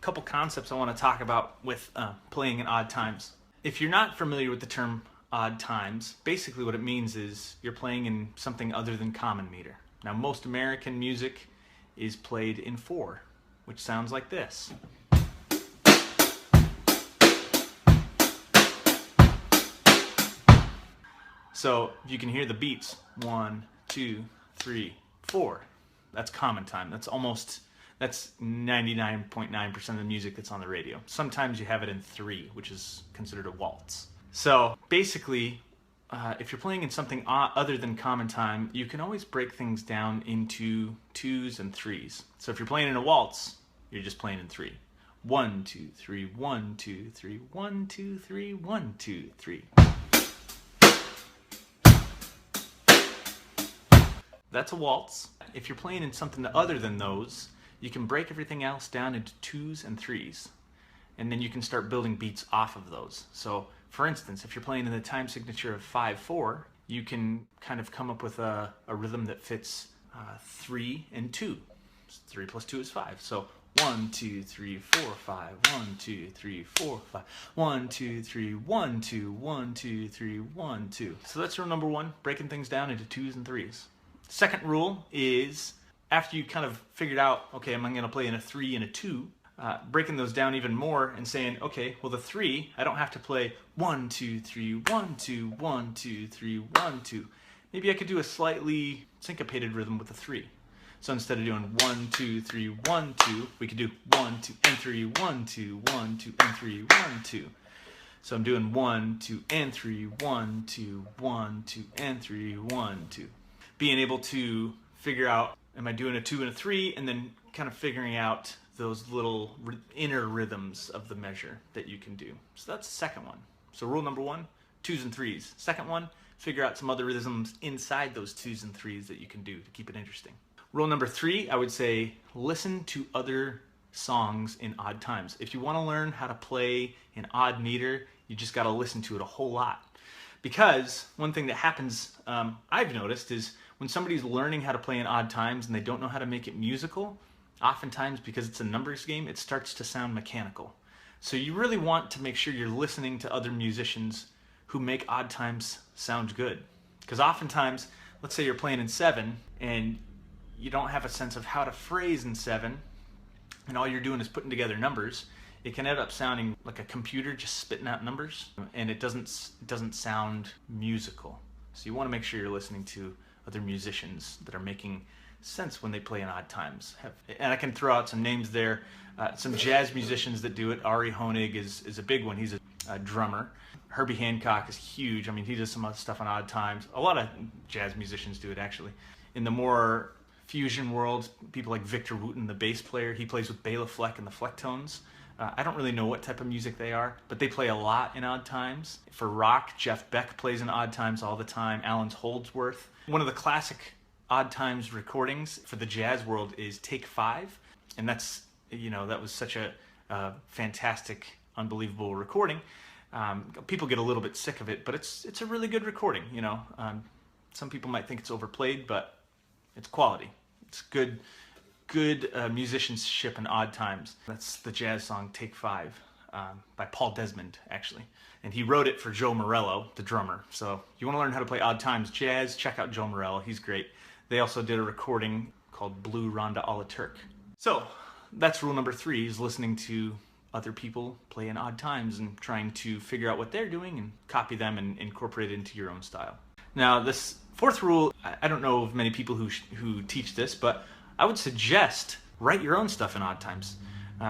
couple concepts I want to talk about with playing in odd times. If you're not familiar with the term odd times, basically what it means is you're playing in something other than common meter. Now, most American music is played in 4, which sounds like this. So you can hear the beats, 1, 2, 3, 4. That's common time. That's 99.9% of the music that's on the radio. Sometimes you have it in 3, which is considered a waltz. So basically, if you're playing in something other than common time, you can always break things down into 2s and 3s. So if you're playing in a waltz, you're just playing in 3. 1, 2, 3, 1, 2, 3, 1, 2, 3, 1, 2, 3. That's a waltz. If you're playing in something other than those, you can break everything else down into 2s and 3s. And then you can start building beats off of those. So, for instance, if you're playing in the time signature of 5/4, you can kind of come up with a rhythm that fits 3 and 2. 3 plus 2 is 5. So 1, 2, 3, 4, 5. 1, 2, 3, 4, 5. 1, 2, 3, 1, 2. 1, 2, 3, 1, 2. So that's rule number 1, breaking things down into 2s and 3s. Second rule is, after you kind of figured out, okay, I'm going to play in a 3 and a 2, breaking those down even more and saying, okay, well, the 3, I don't have to play 1, 2, 3, 1, 2, 1, 2, 3, 1, 2. Maybe I could do a slightly syncopated rhythm with the 3. So instead of doing 1, 2, 3, 1, 2, we could do 1, 2, and 3, 1, 2, 1, 2, and 3, 1, 2. So I'm doing 1, 2, and 3, 1, 2, 1, 2, and 3, 1, 2. Being able to figure out, am I doing a 2 and a 3, and then kind of figuring out those little inner rhythms of the measure that you can do. So that's the second one. So rule number 1, 2s and 3s. Second one, figure out some other rhythms inside those 2s and 3s that you can do to keep it interesting. Rule number 3, I would say, listen to other songs in odd times. If you want to learn how to play in odd meter, you just got to listen to it a whole lot. Because one thing that happens, I've noticed, is when somebody's learning how to play in odd times and they don't know how to make it musical, oftentimes because it's a numbers game, it starts to sound mechanical. So you really want to make sure you're listening to other musicians who make odd times sound good. Because oftentimes, let's say you're playing in 7 and you don't have a sense of how to phrase in 7, and all you're doing is putting together numbers, it can end up sounding like a computer just spitting out numbers, and it doesn't sound musical. So you want to make sure you're listening to other musicians that are making sense when they play in odd times. And I can throw out some names there. Some jazz musicians that do it. Ari Honig is a big one. He's a drummer. Herbie Hancock is huge. I mean, he does some other stuff on odd times. A lot of jazz musicians do it, actually. In the more fusion world, people like Victor Wooten, the bass player, he plays with Bela Fleck and the Flecktones. I don't really know what type of music they are, but they play a lot in odd times. For rock, Jeff Beck plays in odd times all the time. Alan Holdsworth. One of the classic odd times recordings for the jazz world is Take 5, and that's, that was such a fantastic, unbelievable recording. People get a little bit sick of it, but it's a really good recording. Some people might think it's overplayed, but it's quality. It's good musicianship in odd times. That's the jazz song Take 5 by Paul Desmond, actually. And he wrote it for Joe Morello, the drummer. So if you want to learn how to play odd times jazz, check out Joe Morello. He's great. They also did a recording called Blue Ronda a la Turk. So that's rule number 3, is listening to other people play in odd times and trying to figure out what they're doing and copy them and incorporate it into your own style. Now, this fourth rule, I don't know of many people who teach this, but I would suggest write your own stuff in odd times.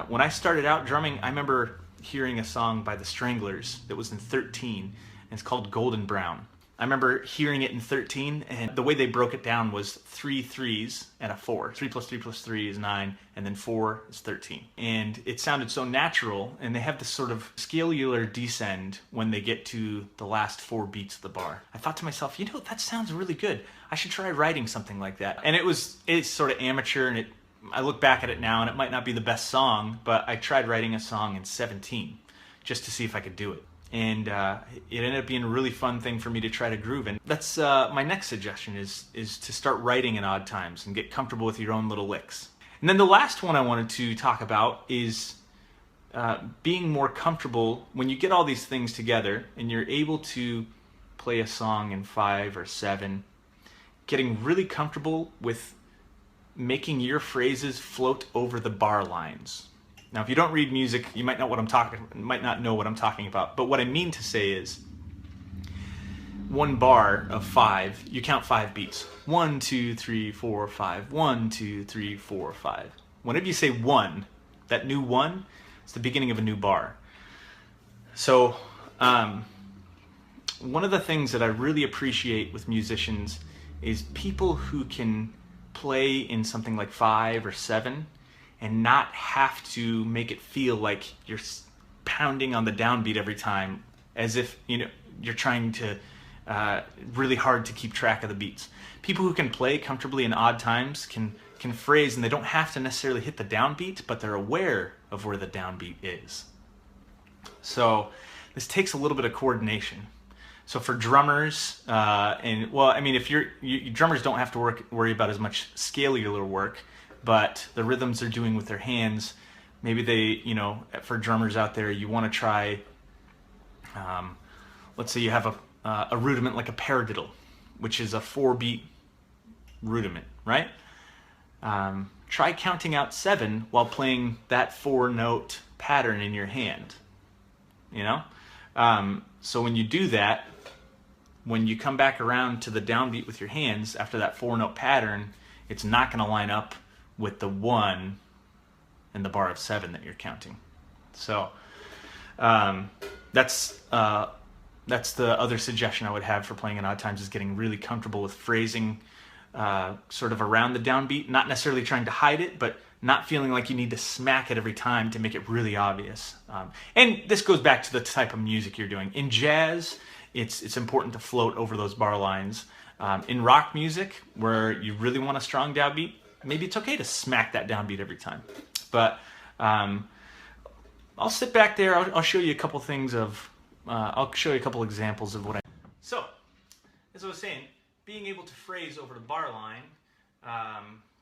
When I started out drumming, I remember hearing a song by the Stranglers that was in 13, and it's called Golden Brown. I remember hearing it in 13, and the way they broke it down was 3 3s and a 4. 3 plus 3 plus 3 is 9, and then 4 is 13. And it sounded so natural, and they have this sort of scalular descend when they get to the last 4 beats of the bar. I thought to myself, that sounds really good. I should try writing something like that. And it's sort of amateur, and I look back at it now, and it might not be the best song, but I tried writing a song in 17 just to see if I could do it. And it ended up being a really fun thing for me to try to groove. And that's my next suggestion is to start writing in odd times and get comfortable with your own little licks. And then the last one I wanted to talk about is being more comfortable when you get all these things together and you're able to play a song in 5 or 7, getting really comfortable with making your phrases float over the bar lines. Now, if you don't read music, you might not know what I'm talking about. But what I mean to say is, one bar of 5, you count 5 beats. 1, 2, 3, 4, 5. 1, 2, 3, 4, 5. Whenever you say 1, that new 1, it's the beginning of a new bar. So, one of the things that I really appreciate with musicians is people who can play in something like 5 or 7 and not have to make it feel like you're pounding on the downbeat every time, as if you're trying to really hard to keep track of the beats. People who can play comfortably in odd times can phrase, and they don't have to necessarily hit the downbeat, but they're aware of where the downbeat is. So this takes a little bit of coordination. So for drummers, if drummers don't have to worry about as much scalar work, but the rhythms they're doing with their hands, maybe they, for drummers out there, you want to try, let's say you have a rudiment like a paradiddle, which is a 4-beat rudiment, right? Try counting out 7 while playing that 4-note pattern in your hand, So when you do that, when you come back around to the downbeat with your hands after that 4-note pattern, it's not going to line up with the 1 and the bar of 7 that you're counting. So that's the other suggestion I would have for playing in odd times, is getting really comfortable with phrasing sort of around the downbeat, not necessarily trying to hide it, but not feeling like you need to smack it every time to make it really obvious. And this goes back to the type of music you're doing. In jazz, it's important to float over those bar lines. In rock music, where you really want a strong downbeat, maybe it's okay to smack that downbeat every time. But I'll sit back there. I'll show you a couple things I'll show you a couple examples of what I... So, as I was saying, being able to phrase over the bar line,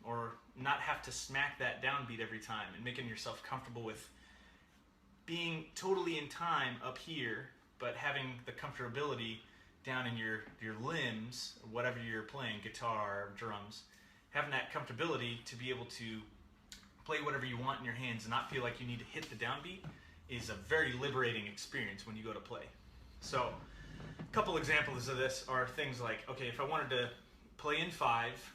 or not have to smack that downbeat every time, and making yourself comfortable with being totally in time up here, but having the comfortability down in your limbs, or whatever you're playing, guitar, or drums, having that comfortability to be able to play whatever you want in your hands and not feel like you need to hit the downbeat is a very liberating experience when you go to play. So, a couple examples of this are things like, okay, if I wanted to play in 5,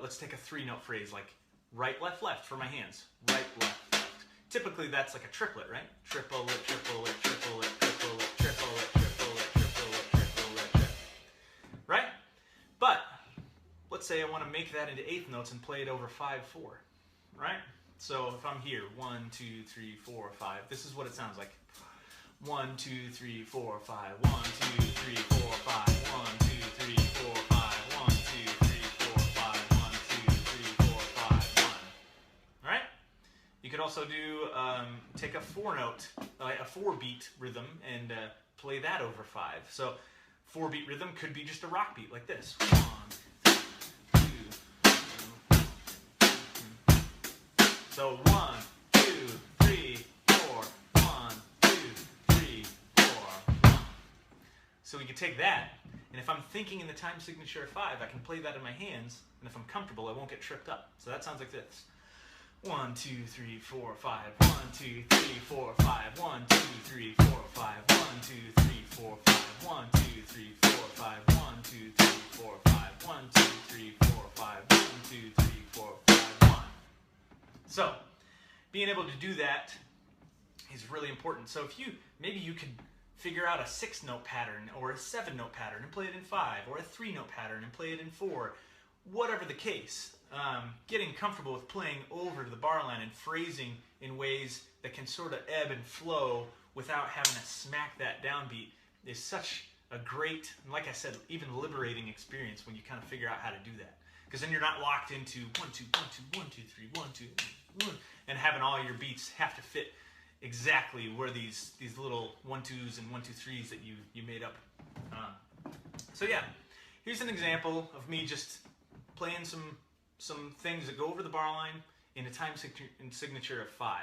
let's take a 3-note phrase like right, left, left for my hands. Right, left, left. Typically that's like a triplet, right? Triplet, triplet, triplet, triplet, triplet, triplet, triplet, triplet, triplet. Right? But let's say I want to make that into 8th notes and play it over 5/4, right? So if I'm here, 1, 2, 3, 4, 5, this is what it sounds like. 1, 2, 3, 4, 5. 1, 2, 3, 4, 5. 1, 2, 3, 4, 5. 1, 2, 3, 4, 5. 1, 2, 3, 4, 5. 1. All right? You could also do take a 4-note, a 4-beat rhythm, and play that over 5. So 4-beat rhythm could be just a rock beat like this. 1, 2. So 1, 2, 3, 4. 1, 2, 3, 4. 1. So we can take that, and if I'm thinking in the time signature of 5, I can play that in my hands, and if I'm comfortable, I won't get tripped up. So that sounds like this. 1, 2, 3, 4, 5. 1, 2, 3, 4, 5. 1, 2, 3, 4, 5. 1, 2, 3, 4, 5. 1, 2, 3, 4, 5. 1, 2, 3, 4, 5. 1, 2, 3, 4, 5. 1, 2, 3, 4, 5. 1. So, being able to do that is really important. So maybe you could figure out a 6-note pattern or a 7-note pattern and play it in 5, or a 3-note pattern and play it in 4. Whatever the case, getting comfortable with playing over the bar line and phrasing in ways that can sort of ebb and flow without having to smack that downbeat is such a great, and like I said, even liberating experience when you kind of figure out how to do that. Because then you're not locked into 1, 2, 1, 2, 1, 2, 3, 1, 2, 1, and having all your beats have to fit exactly where these little 1, 2s and 1, 2, 3s that you made up. So yeah, here's an example of me just playing some things that go over the bar line in a time signature of 5.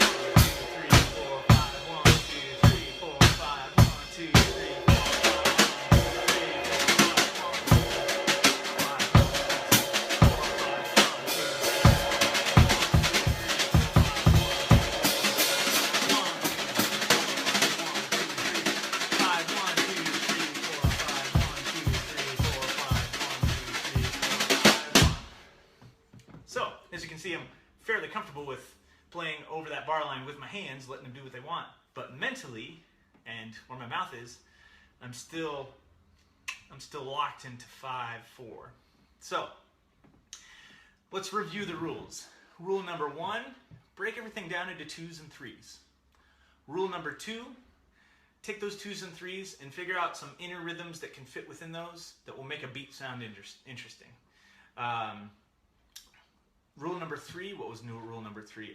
So, as you can see, I'm fairly comfortable with playing over that bar line with my hands, letting them do what they want. But mentally, and where my mouth is, I'm still locked into 5/4. So, let's review the rules. Rule number 1, break everything down into 2s and 3s. Rule number 2, take those 2s and 3s and figure out some inner rhythms that can fit within those that will make a beat sound interesting. Rule number 3, what was new rule number 3?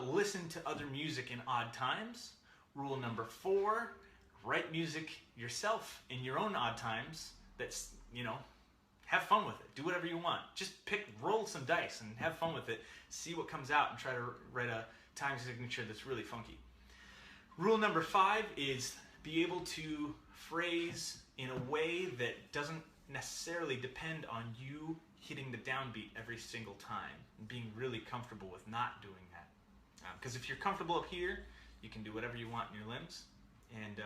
Listen to other music in odd times. Rule number 4, write music yourself in your own odd times. That's, have fun with it. Do whatever you want. Just roll some dice and have fun with it. See what comes out and try to write a time signature that's really funky. Rule number 5 is be able to phrase in a way that doesn't necessarily depend on you hitting the downbeat every single time and being really comfortable with not doing that. Because if you're comfortable up here, you can do whatever you want in your limbs. And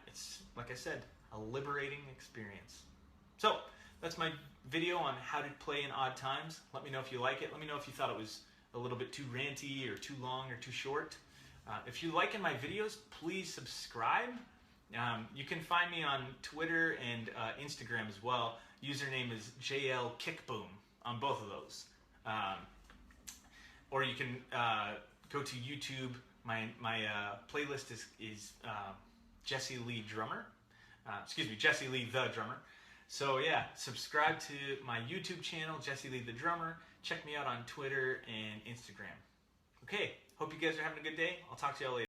it's, like I said, a liberating experience. So, that's my video on how to play in odd times. Let me know if you like it. Let me know if you thought it was a little bit too ranty or too long or too short. If you like my videos, please subscribe. You can find me on Twitter and Instagram as well. Username is JLKickboom on both of those. Or you can go to YouTube. My playlist is Jesse Lee Drummer. Jesse Lee the Drummer. So yeah, subscribe to my YouTube channel, Jesse Lee the Drummer. Check me out on Twitter and Instagram. Okay, hope you guys are having a good day. I'll talk to y'all later.